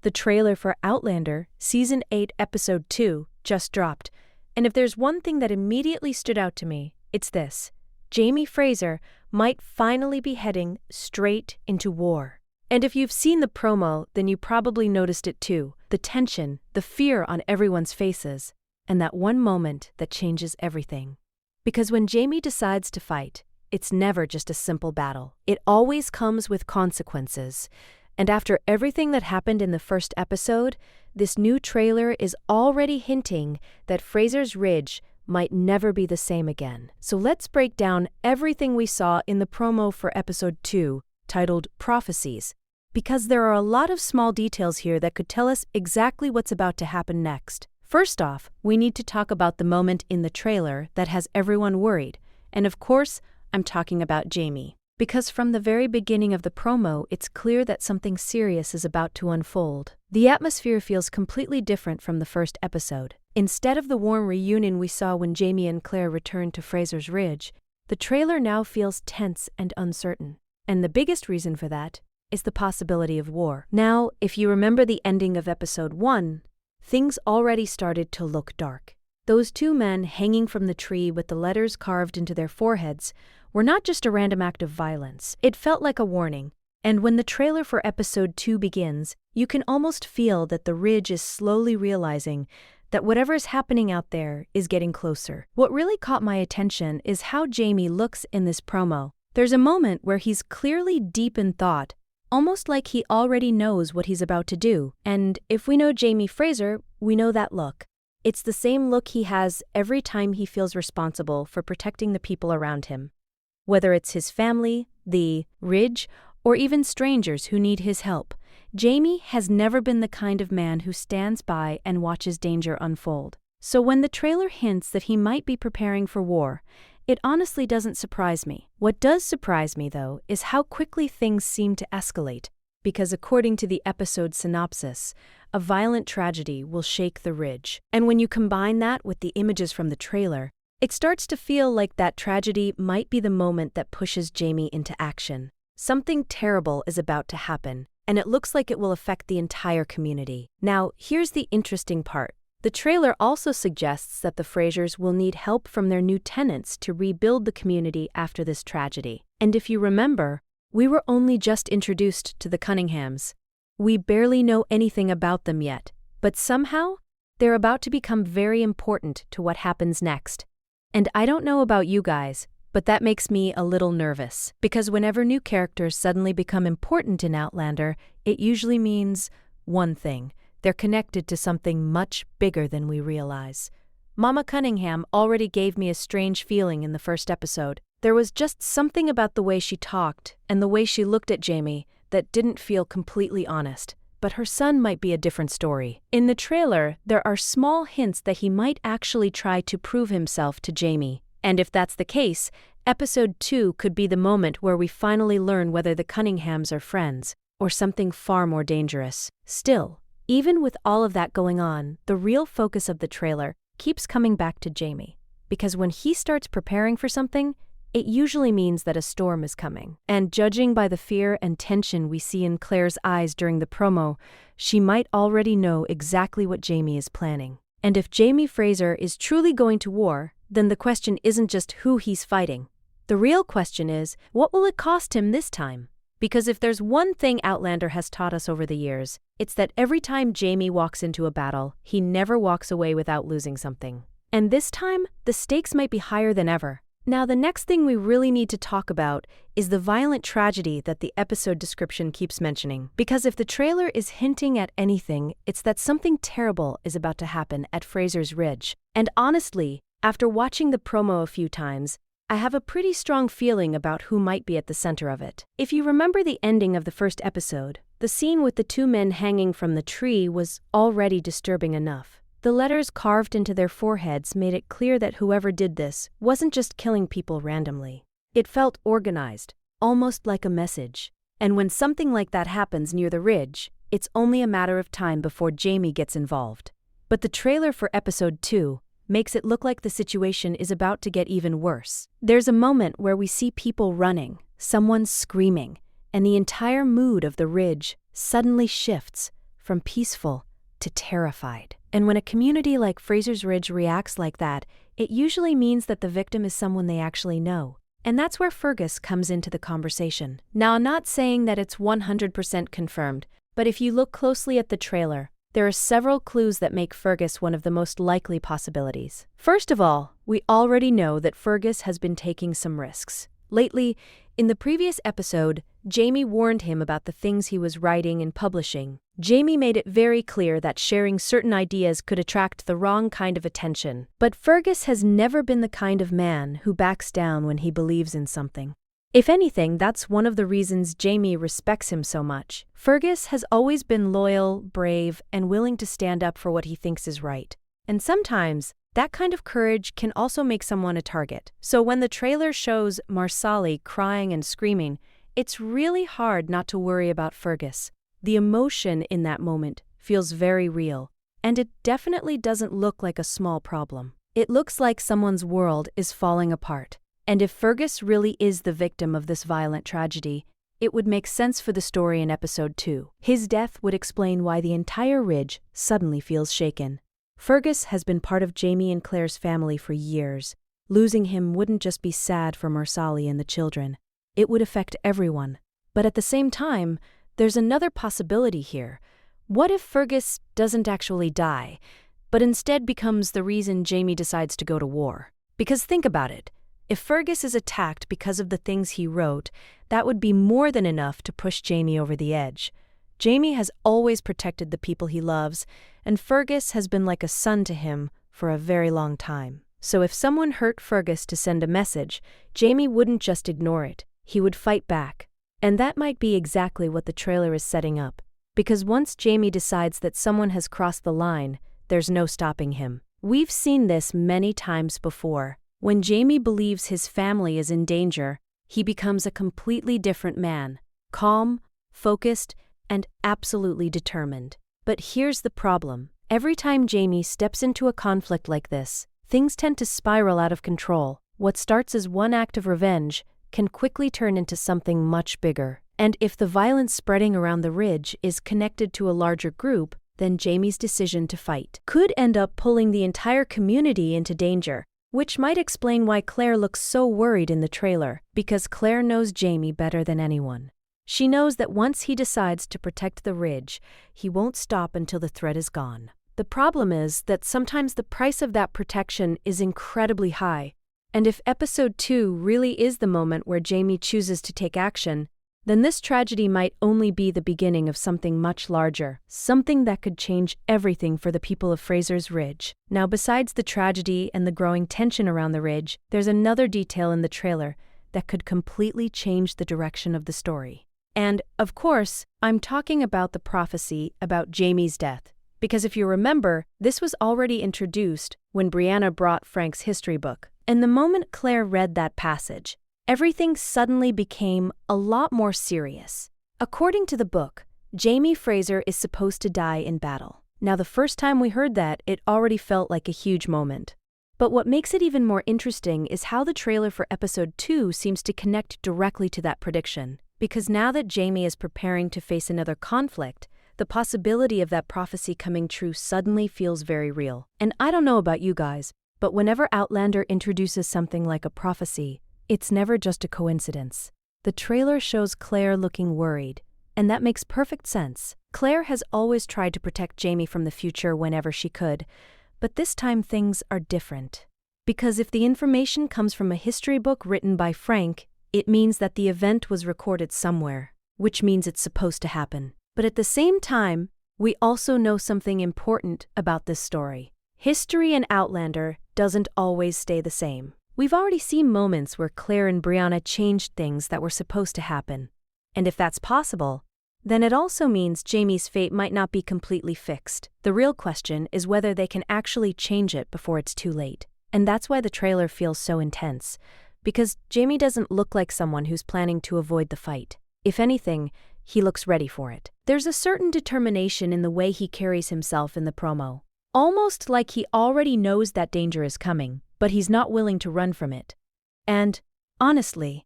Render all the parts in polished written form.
The trailer for Outlander, Season 8, Episode 2, just dropped, and if there's one thing that immediately stood out to me, it's this. Jamie Fraser might finally be heading straight into war. And if you've seen the promo, then you probably noticed it too. The tension, the fear on everyone's faces, and that one moment that changes everything. Because when Jamie decides to fight, it's never just a simple battle. It always comes with consequences. And after everything that happened in the first episode, this new trailer is already hinting that Fraser's Ridge might never be the same again. So let's break down everything we saw in the promo for Episode 2, titled Prophecies, because there are a lot of small details here that could tell us exactly what's about to happen next. First off, we need to talk about the moment in the trailer that has everyone worried, and of course, I'm talking about Jamie. Because from the very beginning of the promo, it's clear that something serious is about to unfold. The atmosphere feels completely different from the first episode. Instead of the warm reunion we saw when Jamie and Claire returned to Fraser's Ridge, the trailer now feels tense and uncertain. And the biggest reason for that is the possibility of war. Now, if you remember the ending of Episode 1, things already started to look dark. Those two men hanging from the tree with the letters carved into their foreheads were not just a random act of violence. It felt like a warning. And when the trailer for Episode 2 begins, you can almost feel that the Ridge is slowly realizing that whatever is happening out there is getting closer. What really caught my attention is how Jamie looks in this promo. There's a moment where he's clearly deep in thought, almost like he already knows what he's about to do. And if we know Jamie Fraser, we know that look. It's the same look he has every time he feels responsible for protecting the people around him. Whether it's his family, the Ridge, or even strangers who need his help, Jamie has never been the kind of man who stands by and watches danger unfold. So when the trailer hints that he might be preparing for war, it honestly doesn't surprise me. What does surprise me, though, is how quickly things seem to escalate, because according to the episode synopsis, a violent tragedy will shake the Ridge. And when you combine that with the images from the trailer, it starts to feel like that tragedy might be the moment that pushes Jamie into action. Something terrible is about to happen, and it looks like it will affect the entire community. Now, here's the interesting part. The trailer also suggests that the Frasers will need help from their new tenants to rebuild the community after this tragedy. And if you remember, we were only just introduced to the Cunninghams. We barely know anything about them yet, but somehow, they're about to become very important to what happens next. And I don't know about you guys, but that makes me a little nervous, because whenever new characters suddenly become important in Outlander, it usually means one thing. They're connected to something much bigger than we realize. Mama Cunningham already gave me a strange feeling in the first episode. There was just something about the way she talked and the way she looked at Jamie that didn't feel completely honest. But her son might be a different story. In the trailer, there are small hints that he might actually try to prove himself to Jamie. And if that's the case, Episode 2 could be the moment where we finally learn whether the Cunninghams are friends, or something far more dangerous. Still, even with all of that going on, the real focus of the trailer keeps coming back to Jamie. Because when he starts preparing for something, it usually means that a storm is coming. And judging by the fear and tension we see in Claire's eyes during the promo, she might already know exactly what Jamie is planning. And if Jamie Fraser is truly going to war, then the question isn't just who he's fighting. The real question is, what will it cost him this time? Because if there's one thing Outlander has taught us over the years, it's that every time Jamie walks into a battle, he never walks away without losing something. And this time, the stakes might be higher than ever. Now, the next thing we really need to talk about is the violent tragedy that the episode description keeps mentioning. Because if the trailer is hinting at anything, it's that something terrible is about to happen at Fraser's Ridge. And honestly, after watching the promo a few times, I have a pretty strong feeling about who might be at the center of it. If you remember the ending of the first episode, the scene with the two men hanging from the tree was already disturbing enough. The letters carved into their foreheads made it clear that whoever did this wasn't just killing people randomly. It felt organized, almost like a message. And when something like that happens near the Ridge, it's only a matter of time before Jamie gets involved. But the trailer for Episode 2 makes it look like the situation is about to get even worse. There's a moment where we see people running, someone screaming, and the entire mood of the Ridge suddenly shifts from peaceful to terrified. And when a community like Fraser's Ridge reacts like that, it usually means that the victim is someone they actually know. And that's where Fergus comes into the conversation. Now, I'm not saying that it's 100% confirmed, but if you look closely at the trailer, there are several clues that make Fergus one of the most likely possibilities. First of all, we already know that Fergus has been taking some risks. Lately, in the previous episode, Jamie warned him about the things he was writing and publishing. Jamie made it very clear that sharing certain ideas could attract the wrong kind of attention. But Fergus has never been the kind of man who backs down when he believes in something. If anything, that's one of the reasons Jamie respects him so much. Fergus has always been loyal, brave, and willing to stand up for what he thinks is right. And sometimes, that kind of courage can also make someone a target. So when the trailer shows Marsali crying and screaming, it's really hard not to worry about Fergus. The emotion in that moment feels very real, and it definitely doesn't look like a small problem. It looks like someone's world is falling apart. And if Fergus really is the victim of this violent tragedy, it would make sense for the story in episode 2. His death would explain why the entire ridge suddenly feels shaken. Fergus has been part of Jamie and Claire's family for years. Losing him wouldn't just be sad for Marsali and the children. It would affect everyone. But at the same time, there's another possibility here. What if Fergus doesn't actually die, but instead becomes the reason Jamie decides to go to war? Because think about it. If Fergus is attacked because of the things he wrote, that would be more than enough to push Jamie over the edge. Jamie has always protected the people he loves, and Fergus has been like a son to him for a very long time. So if someone hurt Fergus to send a message, Jamie wouldn't just ignore it. He would fight back. And that might be exactly what the trailer is setting up. Because once Jamie decides that someone has crossed the line, there's no stopping him. We've seen this many times before. When Jamie believes his family is in danger, he becomes a completely different man, calm, focused, and absolutely determined. But here's the problem. Every time Jamie steps into a conflict like this, things tend to spiral out of control. What starts as one act of revenge can quickly turn into something much bigger. And if the violence spreading around the ridge is connected to a larger group, then Jamie's decision to fight could end up pulling the entire community into danger. Which might explain why Claire looks so worried in the trailer, because Claire knows Jamie better than anyone. She knows that once he decides to protect the ridge, he won't stop until the threat is gone. The problem is that sometimes the price of that protection is incredibly high, and if episode 2 really is the moment where Jamie chooses to take action, then this tragedy might only be the beginning of something much larger, something that could change everything for the people of Fraser's Ridge. Now, besides the tragedy and the growing tension around the ridge, there's another detail in the trailer that could completely change the direction of the story. And, of course, I'm talking about the prophecy about Jamie's death, because if you remember, this was already introduced when Brianna brought Frank's history book. And the moment Claire read that passage, everything suddenly became a lot more serious. According to the book, Jamie Fraser is supposed to die in battle. Now, the first time we heard that, it already felt like a huge moment. But what makes it even more interesting is how the trailer for episode 2 seems to connect directly to that prediction. Because now that Jamie is preparing to face another conflict, the possibility of that prophecy coming true suddenly feels very real. And I don't know about you guys, but whenever Outlander introduces something like a prophecy, it's never just a coincidence. The trailer shows Claire looking worried, and that makes perfect sense. Claire has always tried to protect Jamie from the future whenever she could, but this time things are different. Because if the information comes from a history book written by Frank, it means that the event was recorded somewhere, which means it's supposed to happen. But at the same time, we also know something important about this story. History in Outlander doesn't always stay the same. We've already seen moments where Claire and Brianna changed things that were supposed to happen. And if that's possible, then it also means Jamie's fate might not be completely fixed. The real question is whether they can actually change it before it's too late. And that's why the trailer feels so intense, because Jamie doesn't look like someone who's planning to avoid the fight. If anything, he looks ready for it. There's a certain determination in the way he carries himself in the promo. Almost like he already knows that danger is coming, but he's not willing to run from it. And, honestly,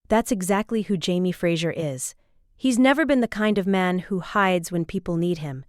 that's exactly who Jamie Fraser is. He's never been the kind of man who hides when people need him.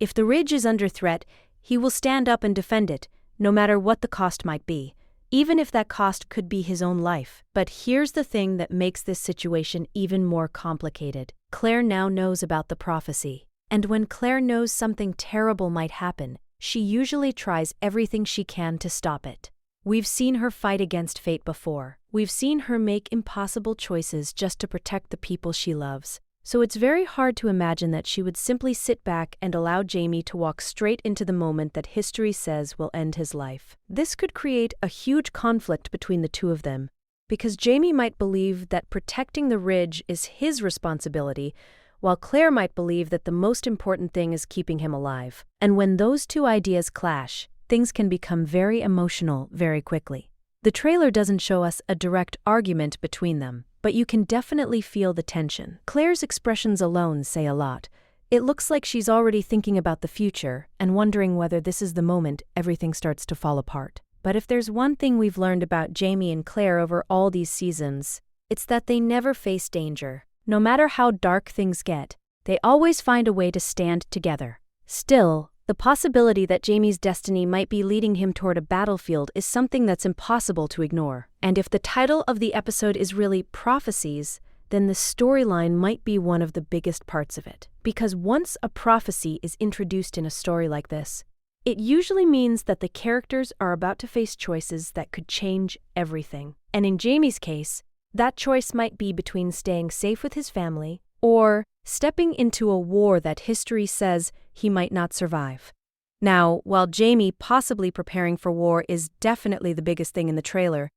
If the ridge is under threat, he will stand up and defend it, no matter what the cost might be, even if that cost could be his own life. But here's the thing that makes this situation even more complicated. Claire now knows about the prophecy. And when Claire knows something terrible might happen, she usually tries everything she can to stop it. We've seen her fight against fate before. We've seen her make impossible choices just to protect the people she loves. So it's very hard to imagine that she would simply sit back and allow Jamie to walk straight into the moment that history says will end his life. This could create a huge conflict between the two of them, because Jamie might believe that protecting the ridge is his responsibility, while Claire might believe that the most important thing is keeping him alive. And when those two ideas clash, things can become very emotional very quickly. The trailer doesn't show us a direct argument between them, but you can definitely feel the tension. Claire's expressions alone say a lot. It looks like she's already thinking about the future and wondering whether this is the moment everything starts to fall apart. But if there's one thing we've learned about Jamie and Claire over all these seasons, it's that they never face danger. No matter how dark things get, they always find a way to stand together. Still, the possibility that Jamie's destiny might be leading him toward a battlefield is something that's impossible to ignore. And if the title of the episode is really Prophecies, then the storyline might be one of the biggest parts of it. Because once a prophecy is introduced in a story like this, it usually means that the characters are about to face choices that could change everything. And in Jamie's case, that choice might be between staying safe with his family or stepping into a war that history says he might not survive. Now, while Jamie possibly preparing for war is definitely the biggest thing in the trailer,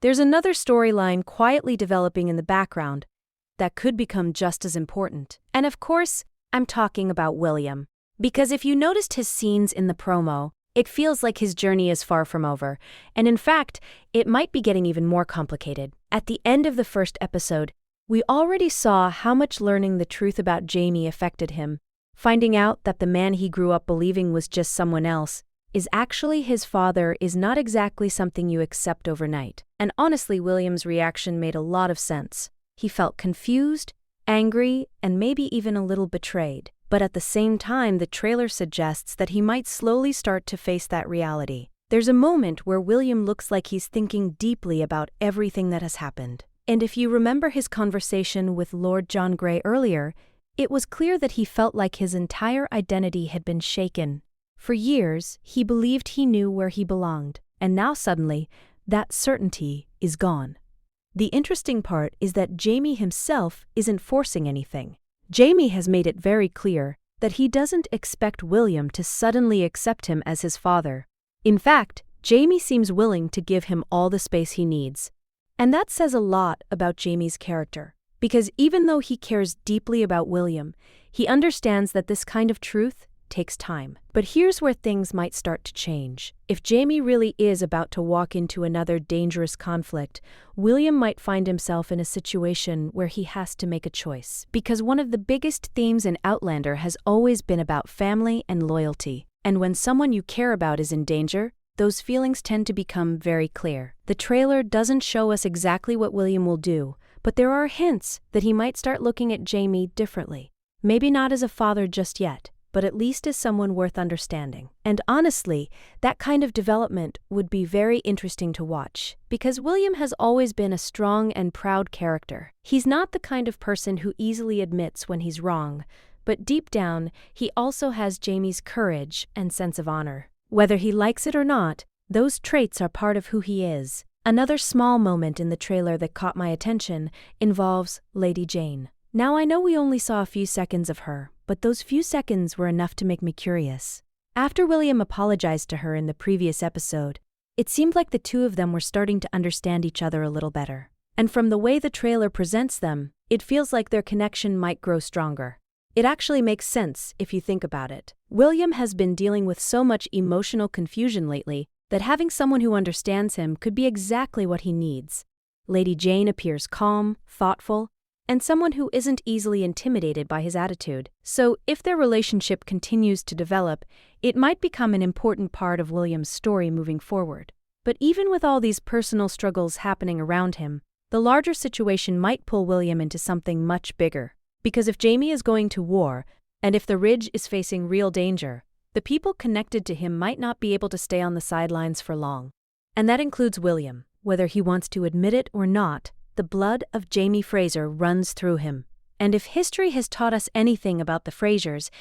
there's another storyline quietly developing in the background that could become just as important. And of course, I'm talking about William. Because if you noticed his scenes in the promo, it feels like his journey is far from over. And in fact, it might be getting even more complicated. At the end of the first episode, we already saw how much learning the truth about Jamie affected him. Finding out that the man he grew up believing was just someone else is actually his father is not exactly something you accept overnight. And honestly, William's reaction made a lot of sense. He felt confused, angry, and maybe even a little betrayed. But at the same time, the trailer suggests that he might slowly start to face that reality. There's a moment where William looks like he's thinking deeply about everything that has happened. And if you remember his conversation with Lord John Grey earlier, it was clear that he felt like his entire identity had been shaken. For years, he believed he knew where he belonged, and now suddenly, that certainty is gone. The interesting part is that Jamie himself isn't forcing anything. Jamie has made it very clear that he doesn't expect William to suddenly accept him as his father. In fact, Jamie seems willing to give him all the space he needs. And that says a lot about Jamie's character, because even though he cares deeply about William, he understands that this kind of truth takes time. But here's where things might start to change. If Jamie really is about to walk into another dangerous conflict, William might find himself in a situation where he has to make a choice. Because one of the biggest themes in Outlander has always been about family and loyalty. And when someone you care about is in danger, those feelings tend to become very clear. The trailer doesn't show us exactly what William will do, but there are hints that he might start looking at Jamie differently. Maybe not as a father just yet, but at least as someone worth understanding. And honestly, that kind of development would be very interesting to watch, because William has always been a strong and proud character. He's not the kind of person who easily admits when he's wrong, but deep down, he also has Jamie's courage and sense of honor. Whether he likes it or not, those traits are part of who he is. Another small moment in the trailer that caught my attention involves Lady Jane. Now I know we only saw a few seconds of her, but those few seconds were enough to make me curious. After William apologized to her in the previous episode, it seemed like the two of them were starting to understand each other a little better. And from the way the trailer presents them, it feels like their connection might grow stronger. It actually makes sense if you think about it. William has been dealing with so much emotional confusion lately that having someone who understands him could be exactly what he needs. Lady Jane appears calm, thoughtful, and someone who isn't easily intimidated by his attitude. So if their relationship continues to develop, it might become an important part of William's story moving forward. But even with all these personal struggles happening around him, the larger situation might pull William into something much bigger. Because if Jamie is going to war, And if the ridge is facing real danger, the people connected to him might not be able to stay on the sidelines for long. And that includes William. Whether he wants to admit it or not, the blood of Jamie Fraser runs through him. And if history has taught us anything about the Frasers,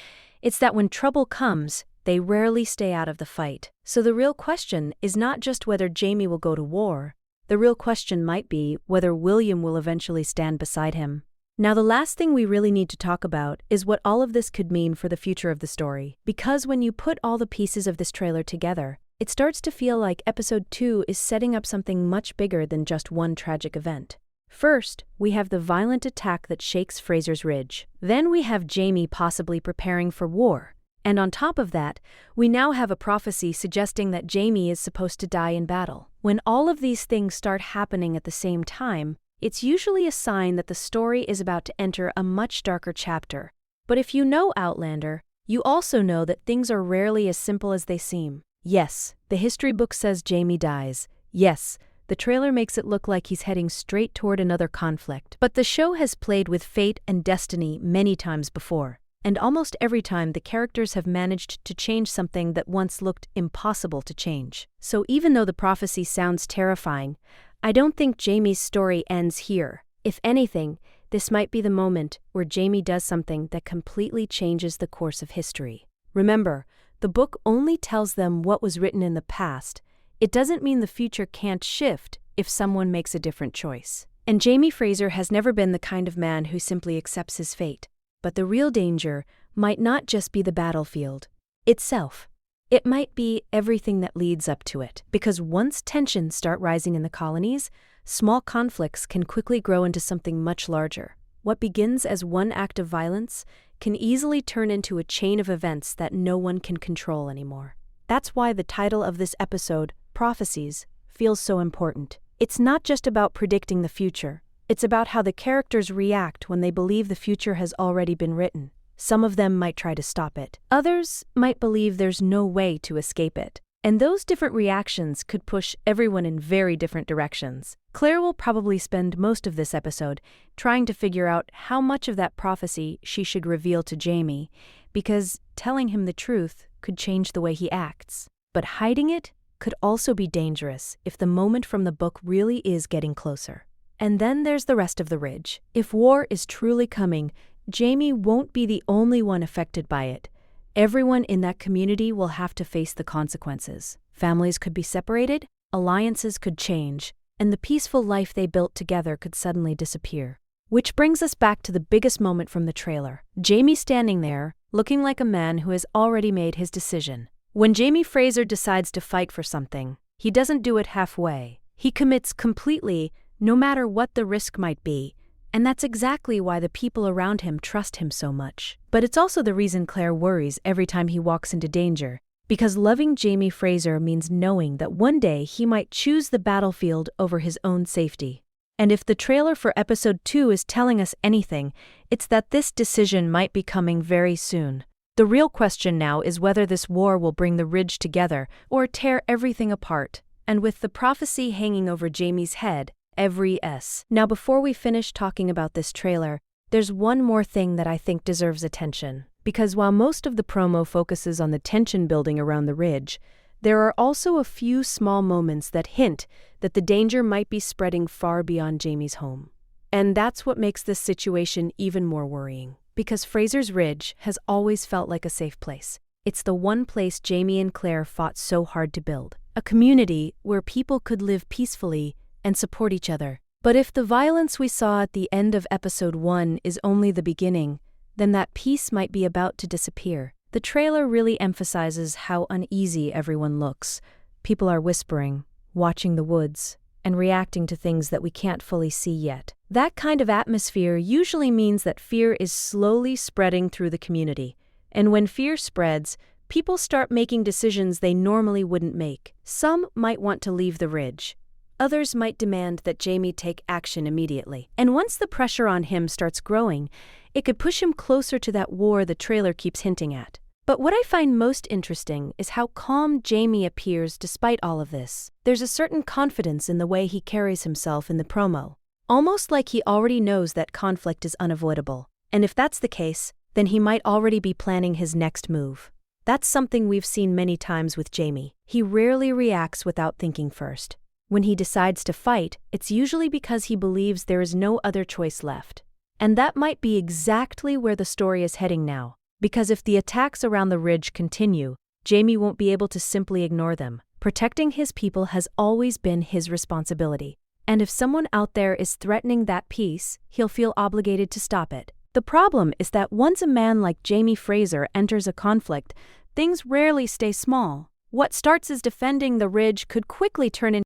it's that when trouble comes, they rarely stay out of the fight. So the real question is not just whether Jamie will go to war. The real question might be whether William will eventually stand beside him. Now, the last thing we really need to talk about is what all of this could mean for the future of the story. Because when you put all the pieces of this trailer together, it starts to feel like episode 2 is setting up something much bigger than just one tragic event. First, we have the violent attack that shakes Fraser's Ridge. Then we have Jamie possibly preparing for war. And on top of that, we now have a prophecy suggesting that Jamie is supposed to die in battle. When all of these things start happening at the same time, it's usually a sign that the story is about to enter a much darker chapter. But if you know Outlander, you also know that things are rarely as simple as they seem. Yes, the history book says Jamie dies. Yes, the trailer makes it look like he's heading straight toward another conflict. But the show has played with fate and destiny many times before. And almost every time the characters have managed to change something that once looked impossible to change. So even though the prophecy sounds terrifying, I don't think Jamie's story ends here. If anything, this might be the moment where Jamie does something that completely changes the course of history. Remember, the book only tells them what was written in the past. It doesn't mean the future can't shift if someone makes a different choice. And Jamie Fraser has never been the kind of man who simply accepts his fate. But the real danger might not just be the battlefield itself. It might be everything that leads up to it. Because once tensions start rising in the colonies, small conflicts can quickly grow into something much larger. What begins as one act of violence can easily turn into a chain of events that no one can control anymore. That's why the title of this episode, Prophecies, feels so important. It's not just about predicting the future. It's about how the characters react when they believe the future has already been written. Some of them might try to stop it. Others might believe there's no way to escape it. And those different reactions could push everyone in very different directions. Claire will probably spend most of this episode trying to figure out how much of that prophecy she should reveal to Jamie, because telling him the truth could change the way he acts. But hiding it could also be dangerous if the moment from the book really is getting closer. And then there's the rest of the Ridge. If war is truly coming, Jamie won't be the only one affected by it. Everyone in that community will have to face the consequences. Families could be separated, alliances could change, and the peaceful life they built together could suddenly disappear. Which brings us back to the biggest moment from the trailer. Jamie standing there, looking like a man who has already made his decision. When Jamie Fraser decides to fight for something, he doesn't do it halfway. He commits completely, no matter what the risk might be. And that's exactly why the people around him trust him so much. But it's also the reason Claire worries every time he walks into danger. Because loving Jamie Fraser means knowing that one day he might choose the battlefield over his own safety. And if the trailer for episode 2 is telling us anything, it's that this decision might be coming very soon. The real question now is whether this war will bring the Ridge together or tear everything apart. And with the prophecy hanging over Jamie's head, every S. Now, before we finish talking about this trailer, there's one more thing that I think deserves attention. Because while most of the promo focuses on the tension building around the Ridge, there are also a few small moments that hint that the danger might be spreading far beyond Jamie's home. And that's what makes this situation even more worrying. Because Fraser's Ridge has always felt like a safe place. It's the one place Jamie and Claire fought so hard to build. A community where people could live peacefully and support each other. But if the violence we saw at the end of episode 1 is only the beginning, then that peace might be about to disappear. The trailer really emphasizes how uneasy everyone looks. People are whispering, watching the woods, and reacting to things that we can't fully see yet. That kind of atmosphere usually means that fear is slowly spreading through the community. And when fear spreads, people start making decisions they normally wouldn't make. Some might want to leave the Ridge. Others might demand that Jamie take action immediately. And once the pressure on him starts growing, it could push him closer to that war the trailer keeps hinting at. But what I find most interesting is how calm Jamie appears despite all of this. There's a certain confidence in the way he carries himself in the promo. Almost like he already knows that conflict is unavoidable. And if that's the case, then he might already be planning his next move. That's something we've seen many times with Jamie. He rarely reacts without thinking first. When he decides to fight, it's usually because he believes there is no other choice left. And that might be exactly where the story is heading now, because if the attacks around the ridge continue, Jamie won't be able to simply ignore them. Protecting his people has always been his responsibility. And if someone out there is threatening that peace, he'll feel obligated to stop it. The problem is that once a man like Jamie Fraser enters a conflict, things rarely stay small. What starts as defending the ridge could quickly turn into